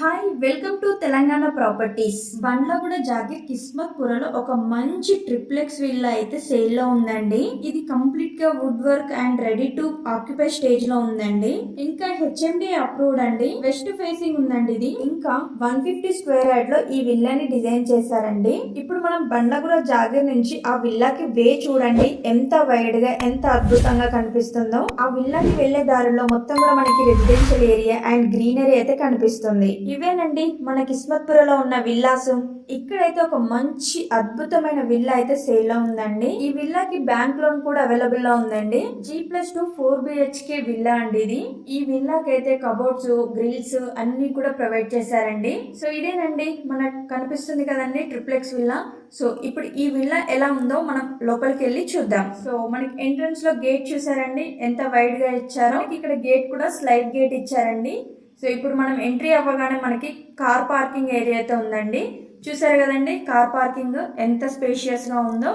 Hi welcome to Telangana properties. Bandlaguda Jagir కిస్మత్ పురలో ఒక మంచి ట్రిప్లెక్స్ విల్లా అయితే సేల్ లో ఉందండి. ఇది కంప్లీట్ గా wood work and ready to occupy stage లో ఉందండి. ఇంకా హెచ్ఎండి అప్రూవ్డ్ అండి. వెస్ట్ ఫేసింగ్ ఉందండి ఇది. ఇంకా 150 స్క్వేర్ యార్డ్ లో ఈ విల్లాని డిజైన్ చేశారండి. ఇప్పుడు మనం బండ్లగూడ జాగీర్ నుంచి ఆ విల్లాకి వే చూడండి, ఎంత వైడ్ గా ఎంత అద్భుతంగా కనిపిస్తుందో. ఆ విల్లాకి వెళ్లే దారిలో మొత్తం కూడా మనకి రెసిడెన్షియల్ ఏరియా అండ్ గ్రీనరీ అయితే కనిపిస్తుంది. ఇవేనండి మన కిస్మత్పురలో ఉన్న విల్లాసు. ఇక్కడైతే ఒక మంచి అద్భుతమైన విల్లా అయితే సేల్ లో ఉందండి. ఈ విల్లాకి బ్యాంక్ లోన్ కూడా అవైలబుల్ లో ఉందండి. G+2 4 BHK విల్లా అండి ఇది. ఈ విల్లాకి అయితే కబోర్డ్స్, గ్రిల్స్ అన్ని కూడా ప్రొవైడ్ చేశారండి. సో ఇదేనండి మనకు కనిపిస్తుంది కదండి ట్రిప్లెక్స్ విల్లా. సో ఇప్పుడు ఈ విల్లా ఎలా ఉందో మనం లోపలికి వెళ్ళి చూద్దాం. సో మనకి ఎంట్రన్స్ లో గేట్ చూసారండి, ఎంత వైడ్ గా ఇచ్చారో. ఇక్కడ గేట్ కూడా స్లైడ్ గేట్ ఇచ్చారండి. సో ఇప్పుడు మనం ఎంట్రీ అవ్వగానే మనకి కార్ పార్కింగ్ ఏరియా అయితే ఉందండి. చూసారు కదండి కార్ పార్కింగ్ ఎంత స్పేషియస్ గా ఉందో.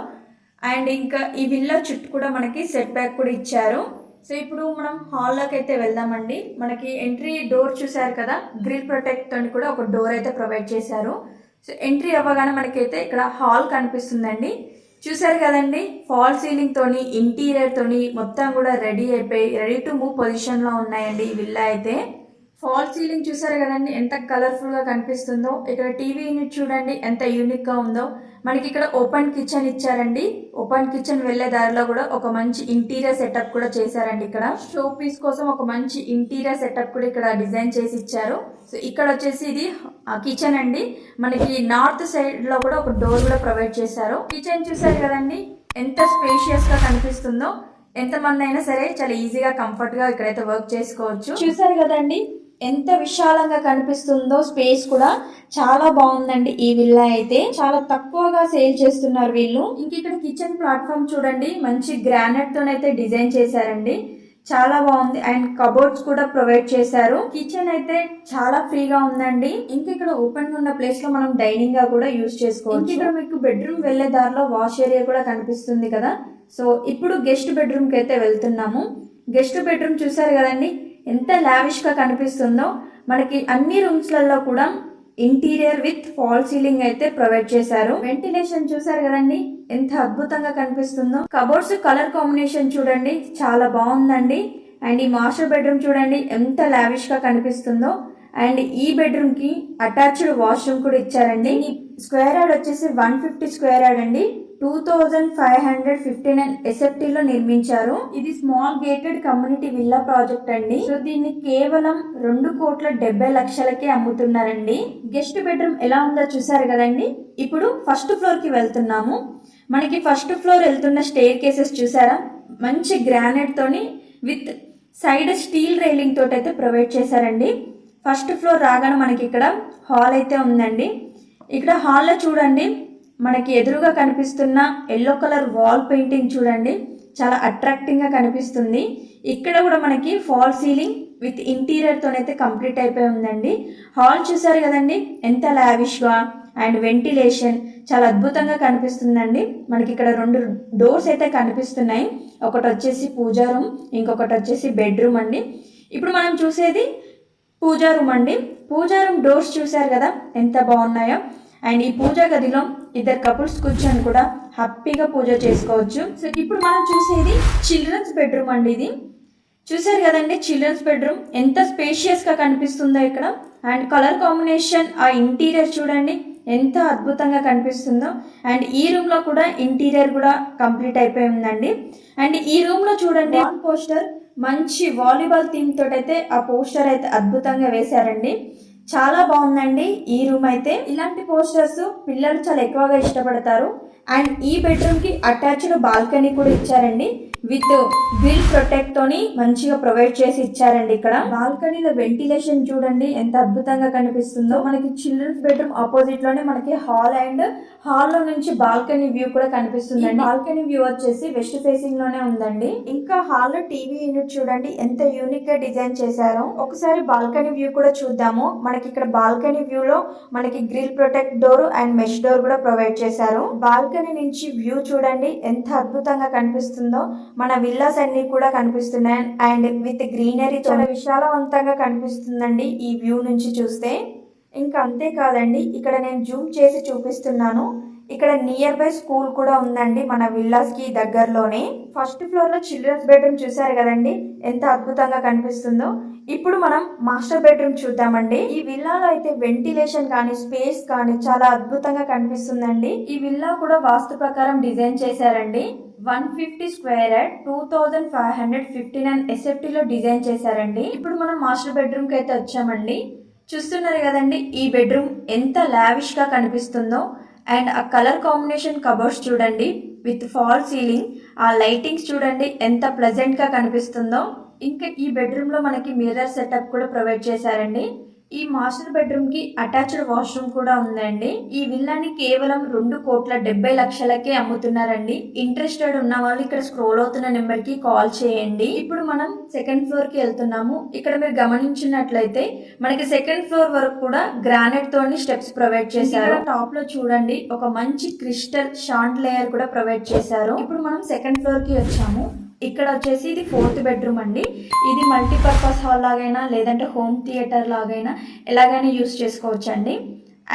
అండ్ ఇంకా ఈ విల్లా చుట్టూ కూడా మనకి సెట్ బ్యాక్ కూడా ఇచ్చారు. సో ఇప్పుడు మనం హాల్ లోకి అయితే వెళ్దామండి. మనకి ఎంట్రీ డోర్ చూసారు కదా, గ్రిల్ ప్రొటెక్ట్ తోని కూడా ఒక డోర్ అయితే ప్రొవైడ్ చేశారు. సో ఎంట్రీ అవ్వగానే మనకైతే ఇక్కడ హాల్ కనిపిస్తుందండి. చూసారు కదండి ఫాల్ సీలింగ్ తోని ఇంటీరియర్ తోని మొత్తం కూడా రెడీ అయిపోయి రెడీ టు మూవ్ పొజిషన్ లో ఉన్నాయండి ఈ విల్లా అయితే. ఫాల్ సీలింగ్ చూసారు కదండి ఎంత కలర్ఫుల్ గా కనిపిస్తుందో. ఇక్కడ టీవీ యూనిట్ చూడండి ఎంత యూనిక్ గా ఉందో. మనకి ఇక్కడ ఓపెన్ కిచెన్ ఇచ్చారండి. ఓపెన్ కిచెన్ వెళ్లే దారిలో కూడా ఒక మంచి ఇంటీరియర్ సెటప్ కూడా చేశారండి. ఇక్కడ షో పీస్ కోసం ఒక మంచి ఇంటీరియర్ సెటప్ కూడా ఇక్కడ డిజైన్ చేసి ఇచ్చారు. సో ఇక్కడ వచ్చేసి ఇది కిచెన్ అండి. మనకి నార్త్ సైడ్ లో కూడా ఒక డోర్ కూడా ప్రొవైడ్ చేశారు. కిచెన్ చూసారు కదండి ఎంత స్పేషియస్ గా కనిపిస్తుందో. ఎంత మంది అయినా సరే చాలా ఈజీగా కంఫర్ట్ గా ఇక్కడైతే వర్క్ చేసుకోవచ్చు. చూసారు కదండి ఎంత విశాలంగా కనిపిస్తుందో. స్పేస్ కూడా చాలా బాగుందండి. ఈ విల్లా అయితే చాలా తక్కువగా సేల్ చేస్తున్నారు వీళ్ళు. ఇంక ఇక్కడ కిచెన్ ప్లాట్ఫామ్ చూడండి మంచి గ్రానైట్ తోనైతే డిజైన్ చేశారండి. చాలా బాగుంది. అండ్ కబోర్డ్స్ కూడా ప్రొవైడ్ చేశారు. కిచెన్ అయితే చాలా ఫ్రీగా ఉందండి. ఇంక ఇక్కడ ఓపెన్ గా ఉన్న ప్లేస్ లో మనం డైనింగ్ గా కూడా యూజ్ చేసుకోవచ్చు. ఇక్కడ మీకు బెడ్రూమ్ వెళ్లే దారిలో వాష్ ఏరియా కూడా కనిపిస్తుంది కదా. సో ఇప్పుడు గెస్ట్ బెడ్రూమ్ కి అయితే వెళ్తున్నాము. గెస్ట్ బెడ్రూమ్ చూసారు కదండి ఎంత లావిష్ గా కనిపిస్తుందో. మనకి అన్ని రూమ్స్ లలో కూడా ఇంటీరియర్ విత్ ఫాల్ సీలింగ్ అయితే ప్రొవైడ్ చేశారు. వెంటిలేషన్ చూసారు కదండి ఎంత అద్భుతంగా కనిపిస్తుందో. కబోర్డ్స్ కలర్ కాంబినేషన్ చూడండి చాలా బాగుందండి. అండ్ ఈ మాస్టర్ బెడ్రూమ్ చూడండి ఎంత లావిష్ గా కనిపిస్తుందో. అండ్ ఈ బెడ్రూమ్ కి అటాచ్డ్ వాష్రూమ్ కూడా ఇచ్చారండి. స్క్వేర్ యార్డ్ వచ్చేసి 150 స్క్వేర్ యార్డ్ అండి. 2559 SFT లో నిర్మించారు. ఇది small gated community villa project అండి. సో దీన్ని కేవలం 2,70,00,000కే అమ్ముతున్నారండి. గెస్ట్ బెడ్రూమ్ ఎలా ఉందో చూసారు కదండి. ఇప్పుడు ఫస్ట్ ఫ్లోర్ కి వెళ్తున్నాము. మనకి ఫస్ట్ ఫ్లోర్ వెళ్తున్న స్టేర్ కేసెస్ చూసారా మంచి గ్రానైట్ తోని విత్ సైడ్ స్టీల్ రైలింగ్ తోటి అయితే ప్రొవైడ్ చేశారండి. ఫస్ట్ ఫ్లోర్ రాగానే మనకి ఇక్కడ హాల్ అయితే ఉందండి. ఇక్కడ హాల్లో చూడండి మనకి ఎదురుగా కనిపిస్తున్న ఎల్లో కలర్ వాల్ పెయింటింగ్ చూడండి చాలా అట్రాక్టింగ్ గా కనిపిస్తుంది. ఇక్కడ కూడా మనకి ఫాల్ సీలింగ్ విత్ ఇంటీరియర్ తోనైతే కంప్లీట్ అయిపోయి ఉందండి. హాల్ చూసారు కదండి ఎంత లావిష్ గా. అండ్ వెంటిలేషన్ చాలా అద్భుతంగా కనిపిస్తుందండి. మనకి ఇక్కడ 2 డోర్స్ అయితే కనిపిస్తున్నాయి. ఒకటి వచ్చేసి పూజా రూమ్, ఇంకొకటి వచ్చేసి బెడ్రూమ్ అండి. ఇప్పుడు మనం చూసేది పూజా రూమ్ అండి. పూజా రూమ్ డోర్స్ చూసారు కదా ఎంత బాగున్నాయో. అండ్ ఈ పూజా గదిలో ఇద్దరు కపుల్స్ కూర్చొని కూడా హ్యాపీగా పూజ చేసుకోవచ్చు. సో ఇప్పుడు మనం చూసేది చిల్డ్రన్స్ బెడ్రూమ్ అండి. ఇది చూసారు కదండి చిల్డ్రన్స్ బెడ్రూమ్ ఎంత స్పేషియస్ గా కనిపిస్తుందో ఇక్కడ. అండ్ కలర్ కాంబినేషన్ ఆ ఇంటీరియర్ చూడండి ఎంత అద్భుతంగా కనిపిస్తుందో. అండ్ ఈ రూమ్ లో కూడా ఇంటీరియర్ కూడా కంప్లీట్ అయిపోయి ఉందండి. అండ్ ఈ రూమ్ లో చూడండి పోస్టర్ మంచి వాలీబాల్ థీమ్ తోటి అయితే ఆ పోస్టర్ అయితే అద్భుతంగా వేశారండి. చాలా బాగుందండి ఈ రూమ్ అయితే. ఇలాంటి పోస్టర్స్ పిల్లలు చాలా ఎక్కువగా ఇష్టపడతారు. అండ్ ఈ బెడ్రూమ్ కి అటాచ్డ్ బాల్కనీ కూడా ఇచ్చారండి. విత్ గ్రిల్ ప్రొటెక్ట్ తోని మంచిగా ప్రొవైడ్ చేసి ఇచ్చారండి. ఇక్కడ బాల్కనీలో వెంటిలేషన్ చూడండి ఎంత అద్భుతంగా కనిపిస్తుందో. మనకి చిల్డ్రన్స్ బెడ్రూమ్ ఆపోజిట్ లోనే మనకి హాల్ అండ్ హాల్ లో నుంచి బాల్కనీ వ్యూ కూడా కనిపిస్తుంది. బాల్కనీ వ్యూ వచ్చేసి వెస్ట్ ఫేసింగ్ లోనే ఉందండి. ఇంకా హాల్ లో టీవీ యూనిట్ చూడండి ఎంత యూనిక్ గా డిజైన్ చేశారో. ఒకసారి బాల్కనీ వ్యూ కూడా చూద్దాము. మనకి ఇక్కడ బాల్కనీ వ్యూ లో మనకి grill protect door and mesh door కూడా ప్రొవైడ్ చేశారు. బాల్కనీ నుంచి వ్యూ చూడండి ఎంత అద్భుతంగా కనిపిస్తుందో. మన విల్లాస్ అన్ని కూడా కనిపిస్తున్నాయి. అండ్ విత్ గ్రీనరీ చాలా విశాలవంతంగా కనిపిస్తుందండి ఈ వ్యూ నుంచి చూస్తే. ఇంకా అంతేకాదండి, ఇక్కడ నేను జూమ్ చేసి చూపిస్తున్నాను. ఇక్కడ నియర్ బై స్కూల్ కూడా ఉందండి మన విల్లాస్కి దగ్గరలోనే. ఫస్ట్ ఫ్లోర్లో చిల్డ్రన్స్ బెడ్రూమ్ చూసారు కదండి, ఎంత అద్భుతంగా కనిపిస్తుందో. ఇప్పుడు మనం మాస్టర్ బెడ్రూమ్ చూద్దామండి. ఈ విల్లాలో అయితే వెంటిలేషన్ కానీ స్పేస్ కానీ చాలా అద్భుతంగా కనిపిస్తుందండి. ఈ విల్లా కూడా వాస్తు ప్రకారం డిజైన్ చేశారండి. 150 స్క్వేర్ యార్డ్ 2559 SFT లో డిజైన్ చేశారండి. ఇప్పుడు మనం మాస్టర్ బెడ్రూమ్ కి అయితే వచ్చామండి. చూస్తున్నారు కదండి, ఈ బెడ్రూమ్ ఎంత లావిష్ గా కనిపిస్తుందో. అండ్ ఆ కలర్ కాంబినేషన్ కబోర్డ్స్ చూడండి విత్ ఫాల్ సీలింగ్. ఆ లైటింగ్స్ చూడండి ఎంత ప్లెజెంట్ గా కనిపిస్తుందో. ఇంకా ఈ బెడ్రూమ్ లో మనకి మిర్రర్ సెటప్ కూడా ప్రొవైడ్ చేశారండి. ఈ మాస్టర్ బెడ్రూమ్ కి అటాచ్డ్ వాష్రూమ్ కూడా ఉందండి. ఈ విల్లాని కేవలం 2,70,00,000కే అమ్ముతున్నారండి. ఇంట్రెస్టెడ్ ఉన్న వాళ్ళు ఇక్కడ స్క్రోల్ అవుతున్న నెంబర్ కి కాల్ చేయండి. ఇప్పుడు మనం సెకండ్ ఫ్లోర్ కి వెళ్తున్నాము. ఇక్కడ మీరు గమనించినట్లయితే మనకి సెకండ్ ఫ్లోర్ వరకు కూడా గ్రానైట్ తోని స్టెప్స్ ప్రొవైడ్ చేశారు. టాప్ లో చూడండి ఒక మంచి క్రిస్టల్ షాండ్ లేయర్ కూడా ప్రొవైడ్ చేశారు. ఇప్పుడు మనం సెకండ్ ఫ్లోర్ కి వచ్చాము. ఇక్కడ వచ్చేసి ఇది 4th బెడ్రూమ్ అండి. ఇది మల్టీపర్పస్ హాల్ లాగైనా లేదంటే హోమ్ థియేటర్ లాగైనా ఎలాగైనా యూస్ చేసుకోవచ్చు అండి.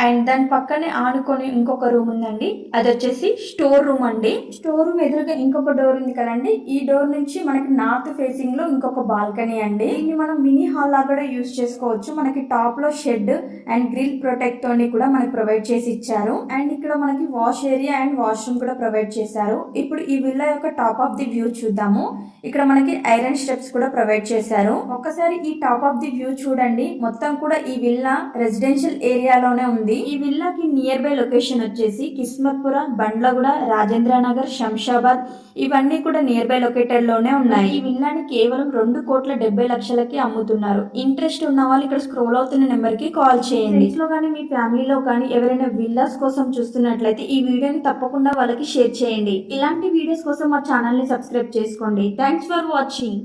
అండ్ దాని పక్కనే ఆనుకొని ఇంకొక రూమ్ ఉందండి, అది వచ్చేసి స్టోర్ రూమ్ అండి. స్టోర్ రూమ్ ఎదురుగా ఇంకొక డోర్ ఉంది కదండి, ఈ డోర్ నుంచి మనకి నార్త్ ఫేసింగ్ లో ఇంకొక బాల్కనీ అండి. దీన్ని మనం మినీ హాల్ లాగా కూడా యూస్ చేసుకోవచ్చు. మనకి టాప్ లో షెడ్ అండ్ గ్రిల్ ప్రొటెక్ట్ తోని కూడా మనకి ప్రొవైడ్ చేసి ఇచ్చారు. అండ్ ఇక్కడ మనకి వాష్ ఏరియా అండ్ వాష్రూమ్ కూడా ప్రొవైడ్ చేశారు. ఇప్పుడు ఈ విల్లా యొక్క టాప్ ఆఫ్ ది వ్యూ చూద్దాము. ఇక్కడ మనకి ఐరన్ స్టెప్స్ కూడా ప్రొవైడ్ చేశారు. ఒక్కసారి ఈ టాప్ ఆఫ్ ది వ్యూ చూడండి. మొత్తం కూడా ఈ విల్లా రెసిడెన్షియల్ ఏరియాలోనే ఉంది. ఈ విల్లాకి నియర్ బై లొకేషన్ వచ్చేసి కిస్మత్పుర, బండ్లగూడ, రాజేంద్ర నగర్, శంషాబాద్ ఇవన్నీ కూడా నియర్ బై లొకేటెడ్ లోనే ఉన్నాయి. ఈ విల్లాని కేవలం 2,70,00,000కి అమ్ముతున్నారు. ఇంట్రెస్ట్ ఉన్న వాళ్ళు ఇక్కడ స్క్రోల్ అవుతున్న నెంబర్ కి కాల్ చేయండి. లో కానీ మీ ఫ్యామిలీలో కానీ ఎవరైనా విల్లాస్ కోసం చూస్తున్నట్లయితే ఈ వీడియోని తప్పకుండా వాళ్ళకి షేర్ చేయండి. ఇలాంటి వీడియోస్ కోసం మా ఛానల్ ని సబ్స్క్రైబ్ చేసుకోండి. Thanks for watching.